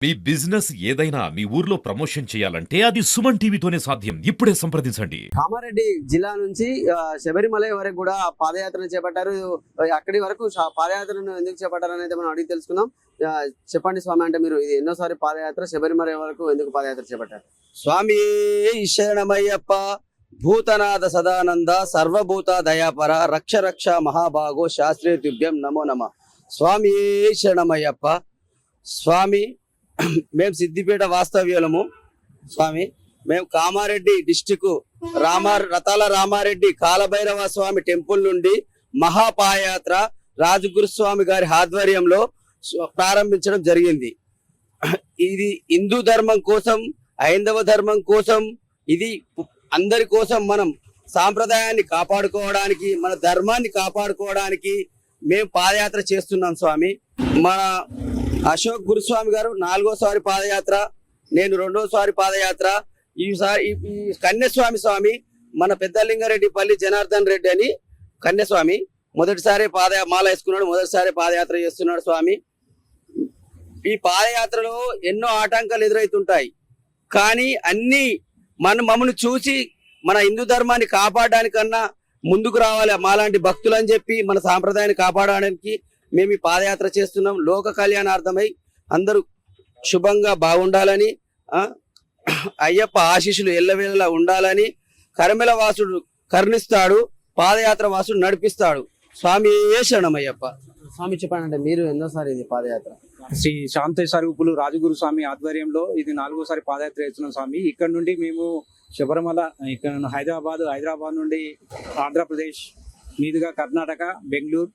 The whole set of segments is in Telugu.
మీ బిజినెస్ ఏదైనా మీ ఊర్లో ప్రమోషన్ చేయాలంటే అది సుమన్ టీవీతోనే సాధ్యం. ఇప్పుడే సంప్రదించండి. కామారెడ్డి జిల్లా నుంచి శబరిమల వరకు కూడా పాదయాత్రను చేపట్టారు. అక్కడి వరకు పాదయాత్రను ఎందుకు చేపట్టారు అనేది మనం అడిగి తెలుసుకుందాం. చెప్పండి స్వామి, అంటే మీరు ఇది ఎన్నోసారి పాదయాత్ర, శబరిమల వరకు ఎందుకు పాదయాత్ర చేపట్టారు? స్వామి శరణమయ్యప్ప, భూతనాథ సదానంద, సర్వభూత దయాపర, రక్ష రక్ష మహాభాగో, శాస్త్రీయ తుభ్యం నమో నమ. స్వామి శరణమయ్యప్ప. స్వామి, మేము సిద్దిపేట వాస్తవ్యులము. స్వామి, మేము కామారెడ్డి డిస్టిక్ రతాల రామారెడ్డి కాలభైరవ స్వామి టెంపుల్ నుండి మహాపాదయాత్ర రాజగురుస్వామి గారి ఆధ్వర్యంలో ప్రారంభించడం జరిగింది. ఇది హిందూ ధర్మం కోసం, హైందవ ధర్మం కోసం, ఇది అందరి కోసం, మనం సాంప్రదాయాన్ని కాపాడుకోవడానికి, మన ధర్మాన్ని కాపాడుకోవడానికి మేము పాదయాత్ర చేస్తున్నాం స్వామి. మన అశోక్ గురుస్వామి గారు 4వసారి పాదయాత్ర, నేను 2వసారి పాదయాత్ర. ఈసారి ఈ కన్యస్వామి స్వామి మన పెద్దలింగారెడ్డిపల్లి జనార్దన్ రెడ్డి అని కన్యస్వామి మొదటిసారి మాల వేసుకున్నాడు, మొదటిసారి పాదయాత్ర చేస్తున్నాడు స్వామి. ఈ పాదయాత్రలో ఎన్నో ఆటంకాలు ఎదురవుతుంటాయి, కానీ అన్ని మమ్మల్ని చూసి మన హిందూ ధర్మాన్ని కాపాడడానికన్నా ముందుకు రావాలి మాలాంటి భక్తులు అని చెప్పి మన సాంప్రదాయాన్ని కాపాడడానికి మేము ఈ పాదయాత్ర చేస్తున్నాం. లోక కళ్యాణార్థమై అందరూ శుభంగా బాగుండాలని, అయ్యప్ప ఆశీస్సులు ఎల్లవేళలా ఉండాలని, కర్మెల వాసుడు కరుణిస్తాడు, పాదయాత్ర వాసుడు నడిపిస్తాడు. స్వామి శరణమయ్యప్ప. స్వామి చెప్పండి, అంటే మీరు ఎన్నోసారి ఇది పాదయాత్ర? శ్రీ శాంత స్వరూపులు రాజగురు స్వామి ఆధ్వర్యంలో ఇది 4వసారి పాదయాత్ర చేస్తున్నాం స్వామి. ఇక్కడ నుండి మేము శబరిమల, ఇక్కడ హైదరాబాద్ నుండి ఆంధ్రప్రదేశ్ మీదుగా కర్ణాటక, బెంగళూరు,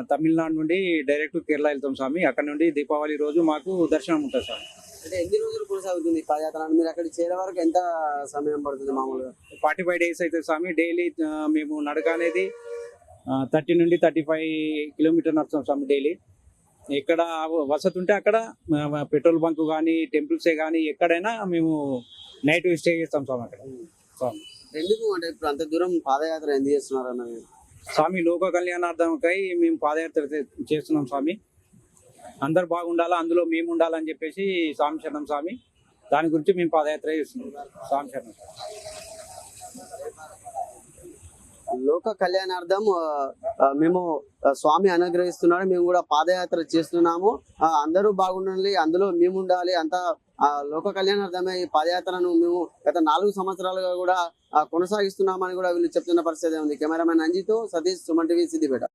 తమిళనాడు నుండి డైరెక్ట్ కేరళ వెళ్తాం స్వామి. అక్కడ నుండి దీపావళి రోజు మాకు దర్శనం ఉంటుంది స్వామి. అంటే ఎన్ని రోజులు కొనసాగుతుంది పాదయాత్ర? మీరు అక్కడికి చేరే వరకు ఎంత సమయం పడుతుంది? మామూలుగా 45 డేస్ అవుతుంది స్వామి. డైలీ మేము నడక అనేది 30 నుండి 35 కిలోమీటర్ నడుస్తాం స్వామి డైలీ. ఎక్కడ వసతి ఉంటే అక్కడ పెట్రోల్ బంక్ కానీ, టెంపుల్సే కానీ, ఎక్కడైనా మేము నైట్ స్టే చేస్తాం స్వామి అక్కడ. స్వామి ఎందుకు అంటే ఇప్పుడు అంత దూరం పాదయాత్ర ఎందుకు చేస్తున్నారు అన్నది? స్వామి లోక కళ్యాణార్థంకై మేము పాదయాత్ర చేస్తున్నాం స్వామి. అందరు బాగుండాలా, అందులో మేము ఉండాలని చెప్పేసి స్వామి శరణం స్వామి. దాని గురించి మేము పాదయాత్ర చేస్తున్నాం స్వామి శరణం. లోక కళ్యాణార్థం మేము స్వామి అనుగ్రహిస్తున్నాడు, మేము కూడా పాదయాత్ర చేస్తున్నాము. అందరూ బాగుండాలి, అందులో మేము ఉండాలి, అంతా లోక కళ్యాణార్థమే ఈ పాదయాత్రను మేము గత 4 సంవత్సరాలుగా కూడా కొనసాగిస్తున్నామని కూడా వీళ్ళు చెప్తున్న పరిస్థితి ఉంది. కెమెరామెన్ అంజితో సతీష్, సుమన్ టీవీ, సిద్దిపేట.